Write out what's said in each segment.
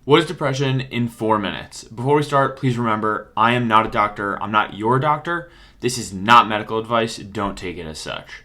What is depression in 4 minutes? Before we start, please remember, I am not a doctor. I'm not your doctor. This is not medical advice. Don't take it as such.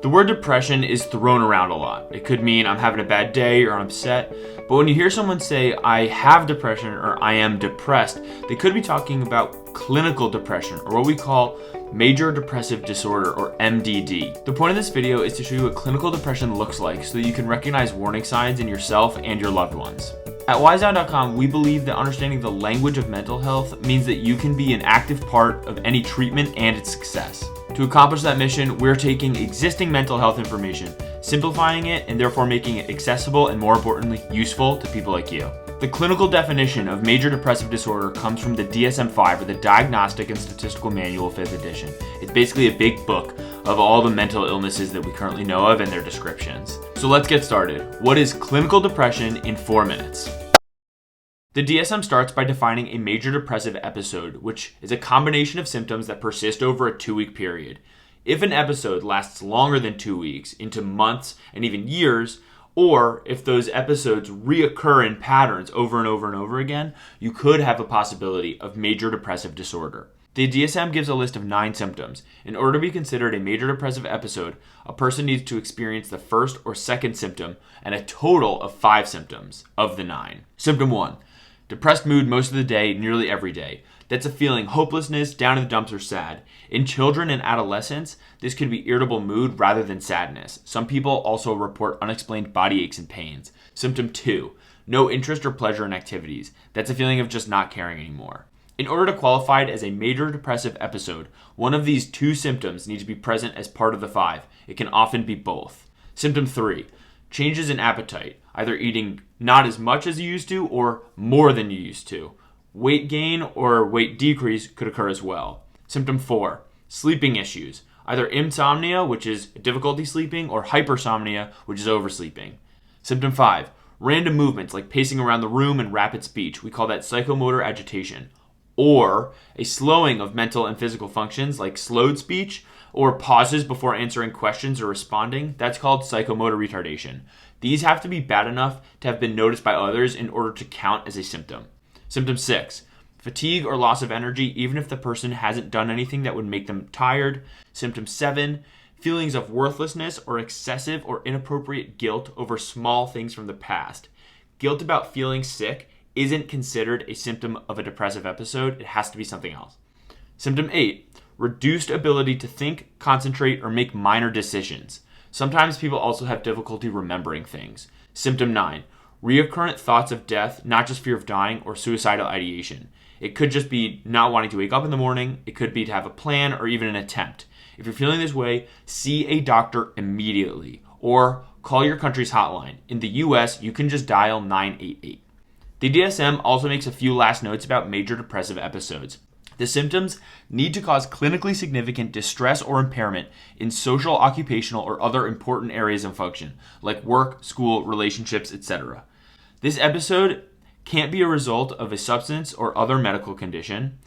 The word depression is thrown around a lot. It could mean I'm having a bad day or I'm upset. But when you hear someone say, I have depression or I am depressed, they could be talking about clinical depression or what we call major depressive disorder or MDD. The point of this video is to show you what clinical depression looks like so that you can recognize warning signs in yourself and your loved ones. At WiseOut.com, we believe that understanding the language of mental health means that you can be an active part of any treatment and its success. To accomplish that mission, we're taking existing mental health information, simplifying it, and therefore making it accessible and, more importantly, useful to people like you. The clinical definition of major depressive disorder comes from the DSM-5, or the Diagnostic and Statistical Manual 5th edition. It's basically a big book of all the mental illnesses that we currently know of and their descriptions. So let's get started. What is clinical depression in 4 minutes? The DSM starts by defining a major depressive episode, which is a combination of symptoms that persist over a 2-week period. If an episode lasts longer than 2 weeks, into months and even years, or if those episodes reoccur in patterns over and over and over again, you could have a possibility of major depressive disorder. The DSM gives a list of 9 symptoms. In order to be considered a major depressive episode, a person needs to experience the first or second symptom and a total of 5 symptoms of the 9. Symptom 1. Depressed mood most of the day, nearly every day. That's a feeling hopelessness, down in the dumps, or sad. In children and adolescents, this could be irritable mood rather than sadness. Some people also report unexplained body aches and pains. Symptom 2. No interest or pleasure in activities. That's a feeling of just not caring anymore. In order to qualify it as a major depressive episode, one of these 2 symptoms need to be present as part of the 5. It can often be both. Symptom 3. Changes in appetite, either eating not as much as you used to or more than you used to. Weight gain or weight decrease could occur as well. Symptom 4, sleeping issues, either insomnia, which is difficulty sleeping, or hypersomnia, which is oversleeping. Symptom 5, random movements like pacing around the room and rapid speech. We call that psychomotor agitation. Or a slowing of mental and physical functions like slowed speech or pauses before answering questions or responding. That's called psychomotor retardation. These have to be bad enough to have been noticed by others in order to count as a symptom. Symptom 6, fatigue or loss of energy even if the person hasn't done anything that would make them tired. Symptom 7, feelings of worthlessness or excessive or inappropriate guilt over small things from the past. Guilt about feeling sick isn't considered a symptom of a depressive episode. It has to be something else. Symptom 8, reduced ability to think, concentrate, or make minor decisions. Sometimes people also have difficulty remembering things. Symptom 9, reoccurrent thoughts of death, not just fear of dying or suicidal ideation. It could just be not wanting to wake up in the morning. It could be to have a plan or even an attempt. If you're feeling this way, see a doctor immediately or call your country's hotline. In the US, you can just dial 988. The DSM also makes a few last notes about major depressive episodes. The symptoms need to cause clinically significant distress or impairment in social, occupational, or other important areas of function, like work, school, relationships, etc. This episode can't be a result of a substance or other medical condition.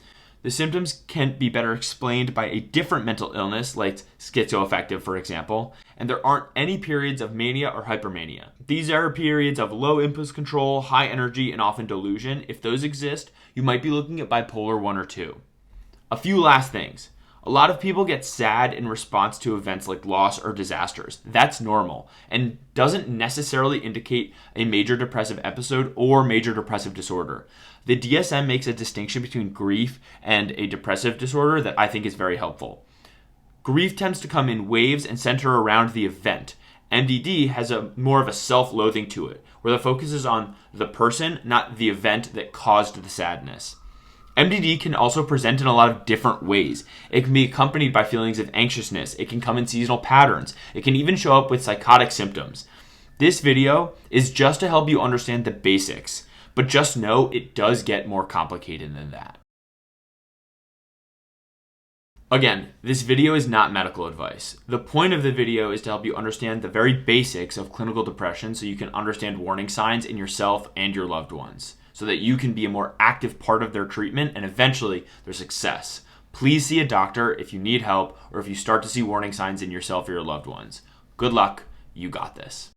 The symptoms can be better explained by a different mental illness, like schizoaffective, for example, and there aren't any periods of mania or hypermania. These are periods of low impulse control, high energy, and often delusion. If those exist, you might be looking at bipolar 1 or 2. A few last things. A lot of people get sad in response to events like loss or disasters. That's normal and doesn't necessarily indicate a major depressive episode or major depressive disorder. The DSM makes a distinction between grief and a depressive disorder that I think is very helpful. Grief tends to come in waves and center around the event. MDD has more of a self-loathing to it, where the focus is on the person, not the event that caused the sadness. MDD can also present in a lot of different ways. It can be accompanied by feelings of anxiousness. It can come in seasonal patterns. It can even show up with psychotic symptoms. This video is just to help you understand the basics, but just know it does get more complicated than that. Again, this video is not medical advice. The point of the video is to help you understand the very basics of clinical depression so you can understand warning signs in yourself and your loved ones, so that you can be a more active part of their treatment and eventually their success. Please see a doctor if you need help or if you start to see warning signs in yourself or your loved ones. Good luck, you got this.